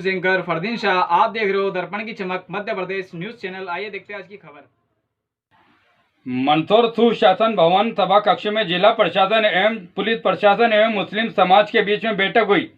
News anchor Fardeen Shah. आप देख रहे हो दर्पण की चमक मध्य प्रदेश न्यूज चैनल। आइए देखते हैं आज की खबर। मंदसौर सुशासन भवन सभा कक्ष में जिला प्रशासन एवं पुलिस प्रशासन एवं मुस्लिम समाज के बीच में बैठक हुई।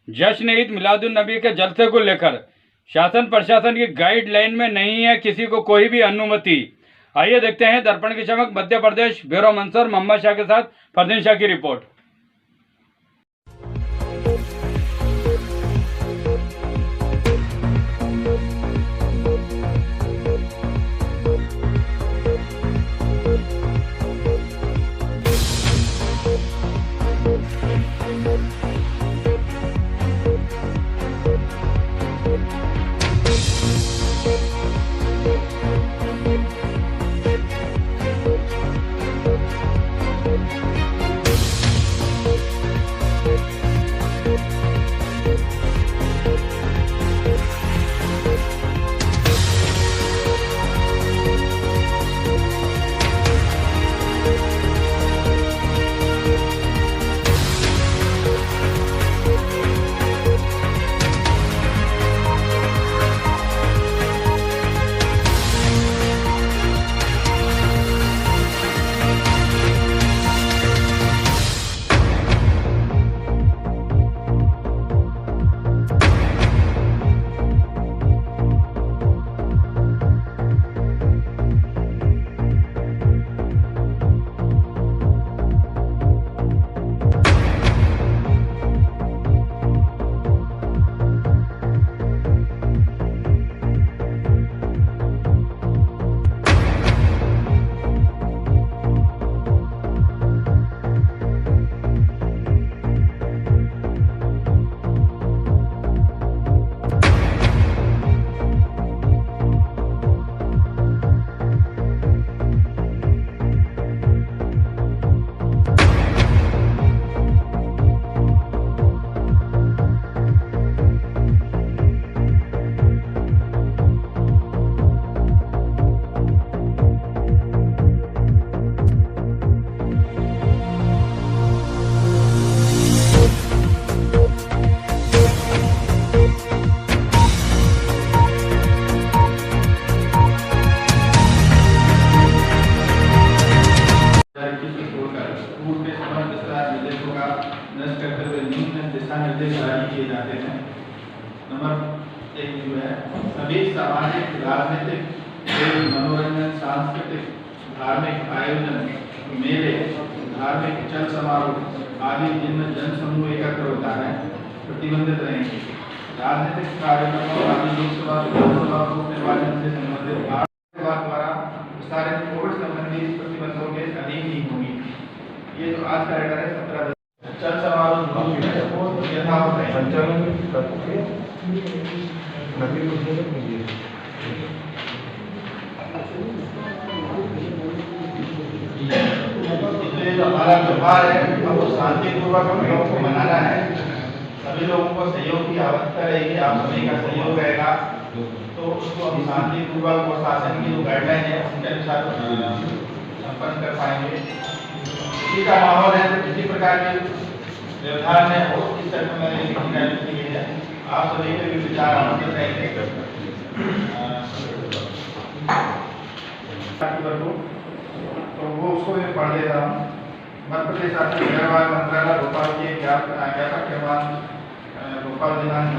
जश्न ईद मिलादुन नबी के जलसे को लेकर शासन प्रशासन की गाइडलाइन में नहीं है किसी को कोई भी अनुमति। आइए देखते हैं दर्पण की चमक मध्य प्रदेश ब्यूरो मंदसौर मोहम्मद शाह के साथ फरदीन शाह की रिपोर्ट। निर्देश जारी किए जाते हैं। नंबर 1 जो है सभी सामाजिक, राजनीतिक, मनोरंजन, सांस्कृतिक, धार्मिक आयोजन, मेले, धार्मिक चल समारोह आदि जिनमें जन समूह एकत्र होता है प्रतिबंधित रहेंगे। राजनीतिक कार्यक्रमों आदि लोकसभा विधानसभा निर्वाचन से संबंधित द्वारा विस्तारित कोविड संबंधी प्रतिबंधों के अधीन ही होंगी। ये जो आज का ऑर्डर है 17 चल समारोह यथावत है। संचालन करके नदी इसलिए जो हमारा त्योहार है अब वो शांतिपूर्वक हम लोगों को मनाना है। सभी लोगों को सहयोग की आवश्यकता रहेगी, आप सभी का सहयोग रहेगा तो उसको हम शांतिपूर्वक और शासन की जो गाइडलाइन है उनके अनुसार संपन्न कर पाएंगे। इसी का माहौल है तो किसी प्रकार की व्यवधान में हो इस तरह में लिखी गई है। आप सभी के भी विचार आमंत्रित रहेंगे। तो वो उसको मैं पढ़ लेता हूँ। मध्य प्रदेश शासन व्यवहार मंत्रालय भोपाल के ज्ञापक निर्माण भोपाल दिनांक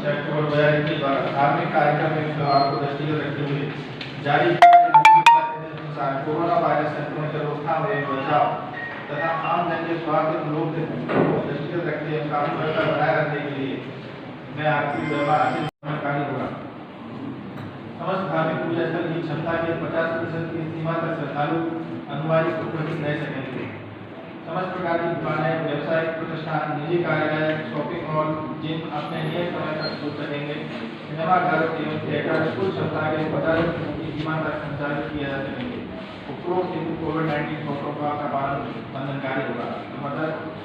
6 अक्टूबर 2021 द्वारा धार्मिक कार्यक्रम में व्यवहार को दृष्टिगत रखते हुए जारी अनुसार कोरोना वायरस संक्रमण से रोकथाम एवं बचाव तथा आम जन के स्वास्थ्य लोग दृष्टिगत रखते हुए कानून व्यवस्था बनाए रखने के लिए मैं आपकी व्यवहार जानकारी होगा। समस्त धार्मिक पूजा स्थल की क्षमता के 50% की सीमा तक श्रद्धालु अनुवादित उपस्थित रह सकेंगे। समस्त प्रकार की दुकानें, व्यावसायिक प्रतिष्ठान, निजी कार्यालय, शॉपिंग मॉल, जिम अपने नियत समय तक खुल सकेंगे। सिनेमा घर एवं थिएटर कुल क्षमता के 50% की सीमा तक संचालित किए जा सकेंगे। उपरोक्त हेतु कोविड-19 प्रोटोकॉल का पालन बंधनकारी होगा।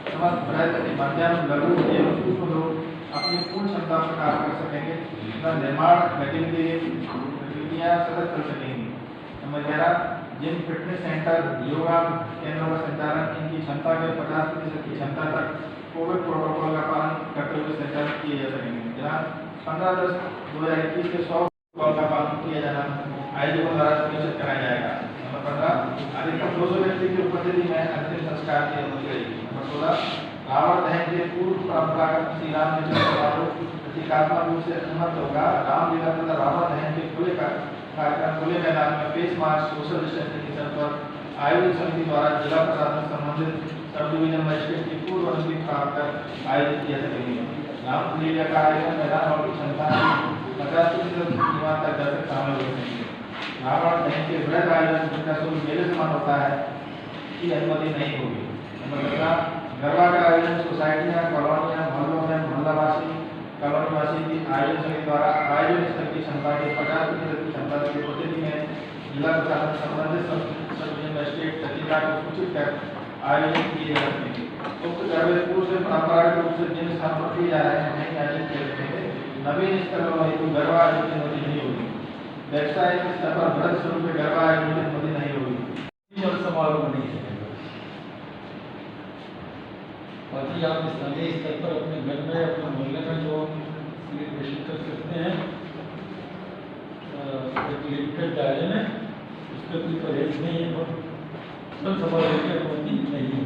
समस्त बृहत मध्यम लघु एवं सूक्ष्म लोग अपनी पूर्ण क्षमता पर कार्य कर सकेंगे। निर्माण गतिविधियाँ सतत कर सकेंगी। Number 11 gym, fitness centre, yoga केंद्रों का संचालन इनकी क्षमता के 50% की क्षमता तक कोविड प्रोटोकॉल का पालन करते हुए संचालित किए जा सकेंगे। जहाँ 15/10/2021 से 100 प्रोटोकॉल का पालन किया जाना आयोजकों द्वारा सुनिश्चित कराया जाएगा। नंबर 15 अधिकतम 200 व्यक्ति की उपस्थिति में अंतिम संस्कार की अनुमति रहेगी। नंबर 16 रावण दहन के पूर्व परंपरागत श्री राम जन्म समारोह प्रतीकात्मक रूप से अनुमत होगा। रामलीला तथा रावण दहन के खुले कार्यक्रम खुले मैदान में फेस मास्क सोशल डिस्टेंसिंग के स्तर पर आयोजन समिति द्वारा जिला प्रशासन संबंधित सब डिवीजन मजिस्ट्रेट की पूर्व अनुमति प्राप्त कर आयोजित किया सकेंगे। रामलीला का आयोजन मैदान हॉल की क्षमता 50% सीमा तक दर्शक शामिल हो सकेंगे। रावण दहन के वृहद आयोजन जिनका शुल्क मेले समान होता है की अनुमति नहीं होगी। नंबर 17 गरबा का आयोजन सोसाइटियाँ कॉलोनियाँ मोहल्लों में मोहल्लावासी कॉलोनीवासी की आयोजन समिति द्वारा आयोजन स्थल की क्षमता के 50% की क्षमता की उपस्थिति में जिला प्रशासन संबंधित सब डिवीजन मजिस्ट्रेट तरीका को सूचित कर आयोजन किए जा सकेंगे। उक्त गरबे पूर्व से परंपरागत रूप से जिन स्थान पर किए जा रहे हैं वहीं आयोजित किए जाएंगे। नवीन स्थलों हेतु गरबा आयोजन की अनुमति नहीं होगी। व्यावसायिक स्तर पर बृहद स्वरूप में गरबा आयोजन की अनुमति नहीं होगी। जल समारोह नहीं है। बाकी आप स्थानीय स्तर पर अपने घर में अपने मोहल्ले में जो सेलिब्रेशन कर सकते हैं एक लिमिटेड दायरे में, उसका कोई परहेज नहीं है और जल समारोह की अनुमति नहीं है।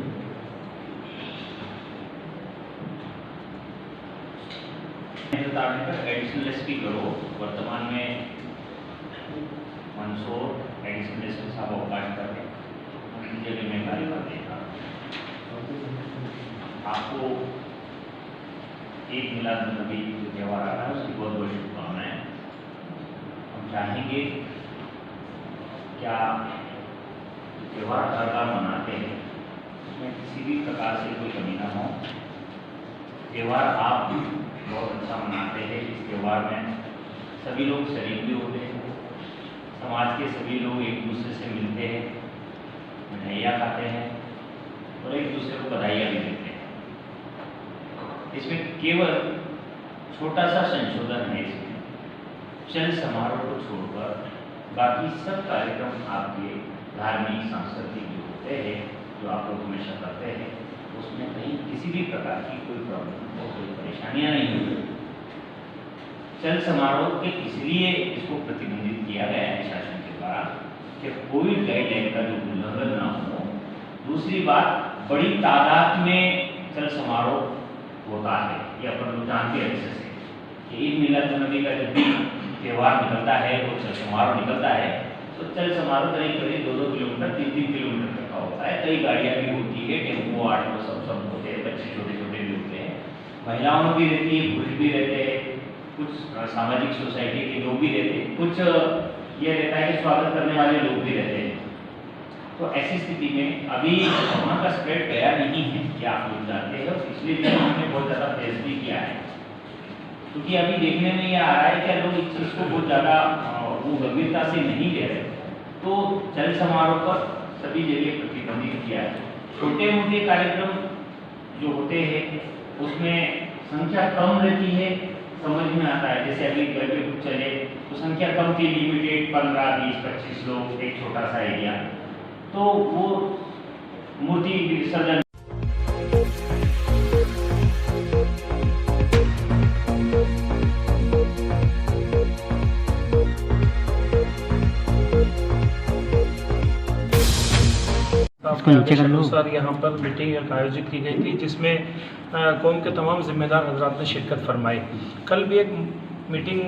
एडिशनल एसपी करो वर्तमान में मंदसौर एडिशनल एसपी साहब अवकाश करके उनकी जगह में कार्य कर देगा। आपको ईद मिलाद नबी जो त्यौहार आ रहा है उसकी बहुत बहुत शुभकामनाएं। हम चाहेंगे क्या त्यौहार हर बार मनाते हैं उसमें किसी भी प्रकार से कोई कमी ना हो। त्यौहार आप बहुत अच्छा मनाते हैं। इस त्यौहार में सभी लोग शरीक भी होते हैं। समाज के सभी लोग एक दूसरे से मिलते हैं, मिठाइयाँ खाते हैं और एक दूसरे को बधाइयाँ भी देते हैं। इसमें केवल छोटा सा संशोधन है। इसमें चल समारोह को छोड़कर बाकी सब कार्यक्रम आपके धार्मिक सांस्कृतिक जो होते हैं जो आप लोग हमेशा करते हैं उसमें कहीं किसी भी प्रकार की कोई प्रॉब्लम और कोई परेशानियाँ नहीं होगी। चल समारोह के इसलिए इसको प्रतिबंधित किया गया है शासन के द्वारा कि कोविड गाइडलाइन का जो उल्लंघन ना हो। दूसरी बात, बड़ी तादाद में चल समारोह होता है, ये अपन लोग जानते हैं अच्छे से कि ईद मिलाद नबी का जब भी त्यौहार निकलता है और चल समारोह निकलता है तो चल समारोह करीब करीब 2-2 किलोमीटर 3-3 किलोमीटर तक का होता है। कई गाड़ियाँ भी होती है, टेम्पो ऑटो सब होते हैं, बच्चे छोटे छोटे भी होते हैं, महिलाओं भी रहती है, पुरुष भी रहते हैं, कुछ सामाजिक सोसाइटी के लोग भी रहते हैं, कुछ ये रहता है कि स्वागत करने वाले लोग भी रहते हैं। तो ऐसी स्थिति में अभी कोरोना का स्प्रेड गया नहीं है कि आप लोग जानते हैं, इसलिए भी हमने बहुत ज़्यादा फेस भी किया है। क्योंकि अभी देखने में ये आ रहा है कि लोग इस चीज़ को बहुत ज़्यादा वो गंभीरता से नहीं ले रहे, तो चल समारोह पर सभी जगह प्रतिबंधित किया है। छोटे मोटे कार्यक्रम जो होते हैं उसमें संख्या कम रहती है, समझ में आता है। जैसे अभी घर पे कुछ चले तो संख्या कम थी, लिमिटेड 15, 20, 25 लोग, एक छोटा सा एरिया, तो वो मूर्ति विसर्जन अनुसार यहाँ पर मीटिंग आयोजित की गई थी जिसमें कौम के तमाम जिम्मेदार हजरात ने शिरकत फरमाई। कल भी एक मीटिंग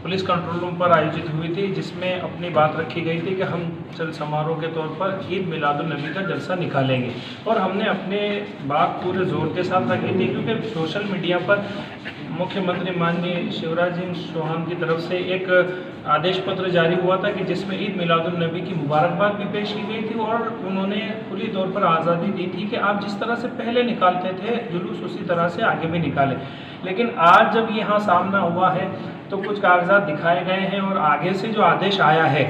पुलिस कंट्रोल रूम पर आयोजित हुई थी जिसमें अपनी बात रखी गई थी कि हम चल समारोह के तौर पर ईद मिलादुन नबी का जलसा निकालेंगे और हमने अपने बात पूरे जोर के साथ रखी थी क्योंकि सोशल मीडिया पर मुख्यमंत्री माननीय शिवराज सिंह चौहान की तरफ से एक आदेश पत्र जारी हुआ था कि जिसमें ईद मिलादुन नबी की मुबारकबाद भी पेश की गई थी और उन्होंने खुली तौर पर आज़ादी दी थी कि आप जिस तरह से पहले निकालते थे जुलूस उसी तरह से आगे भी निकालें। लेकिन आज जब यहाँ सामना हुआ है तो कुछ कागजात दिखाए गए हैं और आगे से जो आदेश आया है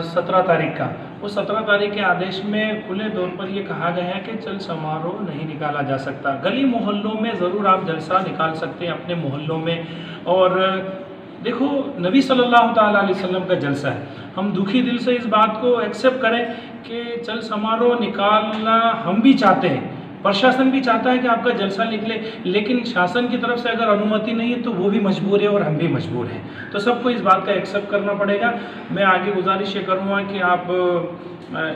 17 तारीख का, उस 17 तारीख के आदेश में खुले तौर पर ये कहा गया है कि चल समारोह नहीं निकाला जा सकता। गली मोहल्लों में ज़रूर आप जलसा निकाल सकते हैं अपने मोहल्लों में। और देखो, नबी सल्लल्लाहु ताला अलैहि वसल्लम का जलसा है, हम दुखी दिल से इस बात को एक्सेप्ट करें कि चल समारोह निकालना हम भी चाहते हैं, प्रशासन भी चाहता है कि आपका जलसा निकले, लेकिन शासन की तरफ से अगर अनुमति नहीं है तो वो भी मजबूर है और हम भी मजबूर हैं। तो सबको इस बात का एक्सेप्ट करना पड़ेगा। मैं आगे गुजारिश ये करूँगा कि आप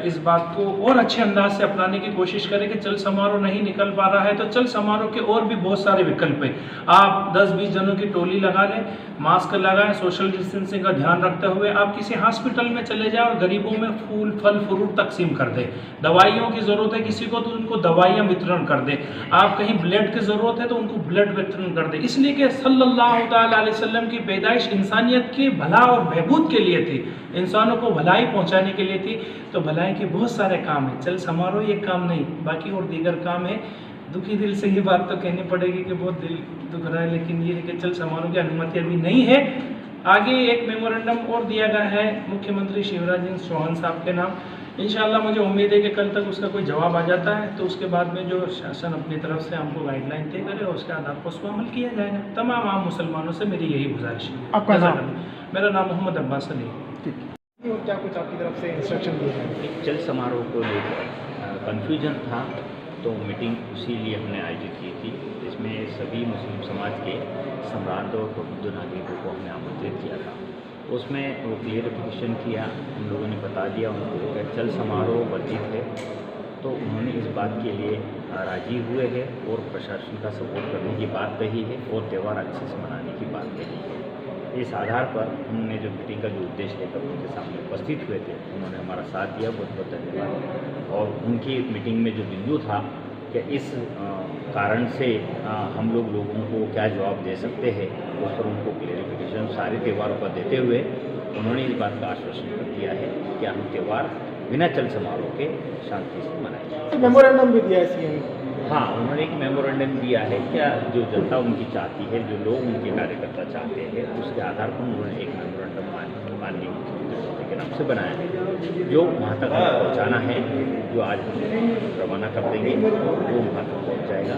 इस बात को और अच्छे अंदाज से अपनाने की कोशिश करें कि चल समारोह नहीं निकल पा रहा है तो चल समारोह के और भी बहुत सारे विकल्प हैं। आप 10-20 जनों की टोली लगा लें, मास्क लगाएं, सोशल डिस्टेंसिंग का ध्यान रखते हुए आप किसी हॉस्पिटल में चले जाएं और गरीबों में फूल फल फ्रूट तकसीम कर दें। दवाइयों की ज़रूरत है किसी को तो उनको दवाइयाँ वितरण कर दें। आप कहीं ब्लड की ज़रूरत है तो उनको ब्लड वितरण कर दें, इसलिए कि सल्लल्लाहु अलैहि वसल्लम की पैदाइश इंसानियत के भला और बहबूद के लिए थी, इंसानों को भलाई पहुँचाने के लिए थी। तो भलाई के बहुत सारे काम हैं, चल समारोह ये काम नहीं, बाकी और दीगर काम है। दुखी दिल से ये बात तो कहनी पड़ेगी कि बहुत दिल दुख रहा है, लेकिन ये है कि चल समारोह की अनुमति अभी नहीं है। आगे एक मेमोरेंडम और दिया गया है मुख्यमंत्री शिवराज सिंह चौहान साहब के नाम। इंशाल्लाह मुझे उम्मीद है कि कल तक उसका कोई जवाब आ जाता है तो उसके बाद में जो शासन अपनी तरफ से हमको गाइडलाइन तय करे और उसके आधार पर उसको अमल किया जाएगा। तमाम आम मुसलमानों से मेरी यही गुजारिश है। आपका नाम? मेरा नाम मोहम्मद अब्बास अली। और क्या कुछ आपकी तरफ से इंस्ट्रक्शन दिए हैं? एक चल समारोह को लेकर कन्फ्यूजन था तो मीटिंग उसी लिए हमने आयोजित की थी। इसमें सभी मुस्लिम समाज के सम्राट और प्रबुद्ध नागरिकों को हमने आमंत्रित किया था। उसमें वो क्लियरिफिकेशन किया, हम लोगों ने बता दिया उनको कि चल समारोह वर्जित है, तो उन्होंने इस बात के लिए राजी हुए हैं और प्रशासन का सपोर्ट करने की बात कही है और त्यौहार अच्छे से मनाने की बात कही है। इस आधार पर हमने जो मीटिंग का जो उद्देश्य लेकर उनके सामने उपस्थित हुए थे, उन्होंने हमारा साथ दिया, बहुत बहुत धन्यवाद। और उनकी मीटिंग में जो बिंदु था कि इस कारण से हम लोगों को क्या जवाब दे सकते हैं, उस पर उनको क्लियरिफिकेशन सारे त्योहारों पर देते हुए उन्होंने इस बात का आश्वासन कर दिया है कि हम त्यौहार बिना चल समारोह के शांति से मनाएंगे। मेमोरेंडम भी दिया है सीएम? हाँ, उन्होंने एक मेमोरेंडम दिया है क्या जो जनता उनकी चाहती है, जो लोग उनके कार्यकर्ता चाहते हैं, उसके आधार पर उन्होंने एक मेमोरेंडम माननीय मुख्यमंत्री के नाम से बनाया है जो वहाँ तक पहुँचाना है। जो आज हम रवाना कर देंगे वो वहाँ तक पहुँच जाएगा।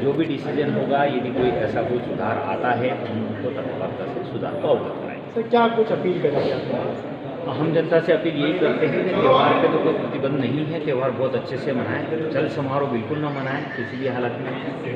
जो भी डिसीजन होगा, यदि कोई ऐसा कोई सुधार आता है हम उनको तत्परता से सुधार को अवगत कराएंगे। सर क्या कुछ अपील करेंगे आप? हम जनता से अपील यही करते हैं कि त्यौहार पे तो कोई प्रतिबंध नहीं है, त्यौहार बहुत अच्छे से मनाएं। चल समारोह बिल्कुल ना मनाएं किसी भी हालत में।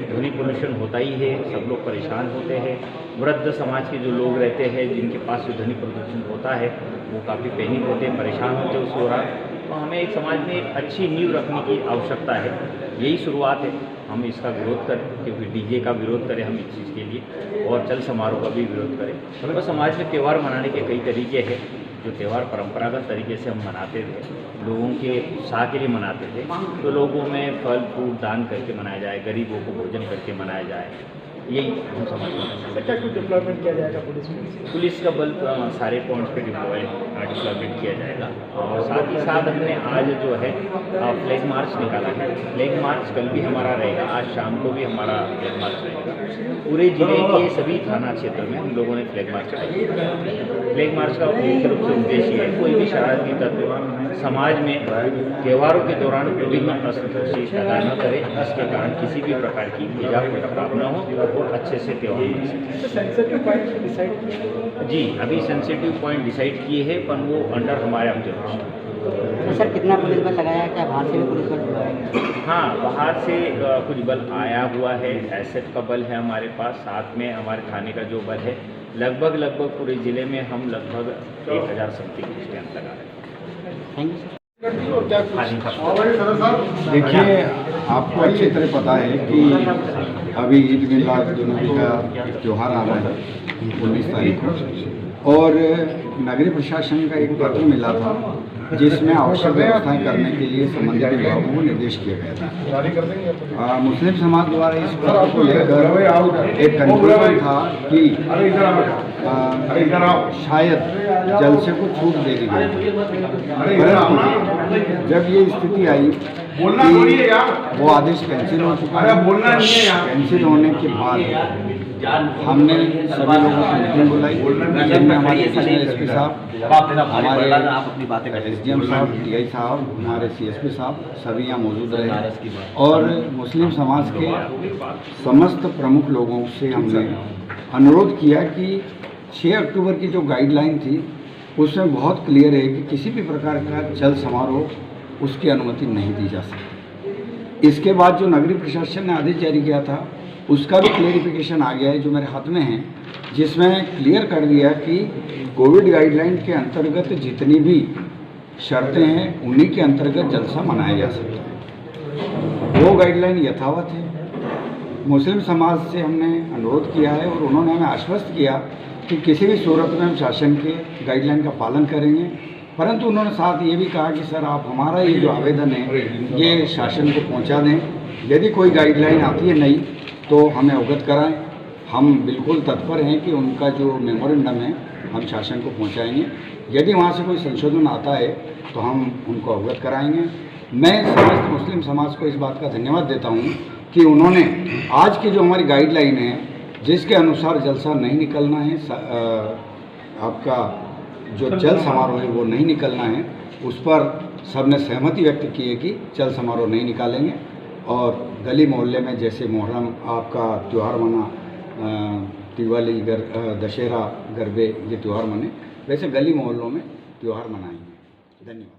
ध्वनि प्रदूषण होता ही है, सब लोग परेशान होते हैं। वृद्ध समाज के जो लोग रहते हैं जिनके पास जो ध्वनि प्रदूषण होता है वो काफ़ी पैनिक होते हैं, परेशान होते हैं उस दौरान। तो हमें एक समाज में एक अच्छी नींव रखने की आवश्यकता है, यही शुरुआत है। हम इसका विरोध करें, क्योंकि डीजे का विरोध करें हम इस चीज़ के लिए, और चल समारोह का भी विरोध करें। तो समाज में त्यौहार मनाने के कई तरीके हैं। जो त्यौहार परंपरागत तरीके से हम मनाते थे, लोगों के उत्साह के लिए मनाते थे, तो लोगों में फल फूल दान करके मनाया जाए, गरीबों को भोजन करके मनाया जाए, यही हम समझते हैं। क्या कुछ डिप्लॉयमेंट किया जाएगा पुलिस में? पुलिस का बल सारे पॉइंट्स पे डिप्लॉयमेंट किया जाएगा। और साथ ही साथ हमने आज जो है फ्लैग मार्च निकाला है। फ्लैग मार्च कल भी हमारा रहेगा, आज शाम को भी हमारा फ्लैग मार्च रहेगा। पूरे जिले के सभी थाना क्षेत्र में हम लोगों ने फ्लैग मार्च कराई। फ्लैग मार्च का मुख्य रूप से उद्देश्य है कोई भी शरारती तत्व समाज में त्योहारों के दौरान विभिन्न असंतोषी पैदा न करे, जिसके कारण किसी भी प्रकार की ईजा को टकराव न हो और अच्छे से त्यौहार मना सकें। सेंसिटिव पॉइंट डिसाइड किए? जी, अभी सेंसिटिव पॉइंट डिसाइड किए हैं, पर वो अंडर हमारे ऑब्जर्वेशन। तो सर कितना पुलिस बल लगाया है? क्या बाहर से भी पुलिस बल लगाया? हाँ, बाहर से कुछ बल आया हुआ है, एसएफ का बल है हमारे पास, साथ में हमारे थाने का जो बल है, लगभग पूरे ज़िले में हम लगभग 1000 समथिंग स्टैंप लगा रहे हैं। Thank you sir. और क्या कुछ? देखिए, आपको अच्छी तरह पता है कि अभी ईद मिलादुन्नबी का त्यौहार आ रहा है 19 तारीख को, और नगरीय प्रशासन का एक पत्र मिला था जिसमें आवश्यक व्यवस्थाएं करने के लिए संबंधित विभागों को निर्देश किया गया था। मुस्लिम समाज द्वारा इस पत्र को लेकर एक कंफ्यूजन था कि शायद जलसे को छूट दे दी गई, परंतु जब ये स्थिति आई कि वो आदेश कैंसिल हो चुका है, कैंसिल होने के बाद हमने सभी लोगों की मीटिंग बुलाई, जिनमें हमारे एसपी साहब, हमारे एसडीएम साहब, टीआई साहब, हमारे सीएसपी साहब, सभी यहाँ मौजूद रहे, और मुस्लिम समाज के समस्त प्रमुख लोगों से हमने अनुरोध किया कि 6 अक्टूबर की जो गाइडलाइन थी उसमें बहुत क्लियर है कि किसी भी प्रकार का चल समारोह उसकी अनुमति नहीं दी जा सकती। इसके बाद जो नगरीय प्रशासन ने आदेश जारी किया था उसका भी क्लेरिफिकेशन आ गया है जो मेरे हाथ में है, जिसमें क्लियर कर दिया कि कोविड गाइडलाइन के अंतर्गत जितनी भी शर्तें हैं उन्हीं के अंतर्गत जलसा मनाया जा सकता है। वो गाइडलाइन यथावत है। मुस्लिम समाज से हमने अनुरोध किया है और उन्होंने हमें आश्वस्त किया कि किसी भी सूरत में हम शासन के गाइडलाइन का पालन करेंगे, परंतु उन्होंने साथ ये भी कहा कि सर आप हमारा ये जो आवेदन है ये शासन को पहुंचा दें, यदि कोई गाइडलाइन आती है नहीं तो हमें अवगत कराएं। हम बिल्कुल तत्पर हैं कि उनका जो मेमोरेंडम है हम शासन को पहुंचाएंगे। यदि वहाँ से कोई संशोधन आता है तो हम उनको अवगत कराएंगे। मैं समस्त मुस्लिम समाज को इस बात का धन्यवाद देता हूँ कि उन्होंने आज की जो हमारी गाइडलाइन है जिसके अनुसार जलसा नहीं निकलना है, आपका जो चल समारोह है वो नहीं निकलना है, उस पर सबने सहमति व्यक्त की है कि चल समारोह नहीं निकालेंगे और गली मोहल्ले में जैसे मुहर्रम आपका त्यौहार मना, दिवाली, दशहरा, गरबे ये त्यौहार मने, वैसे गली मोहल्लों में त्यौहार मनाएंगे। धन्यवाद।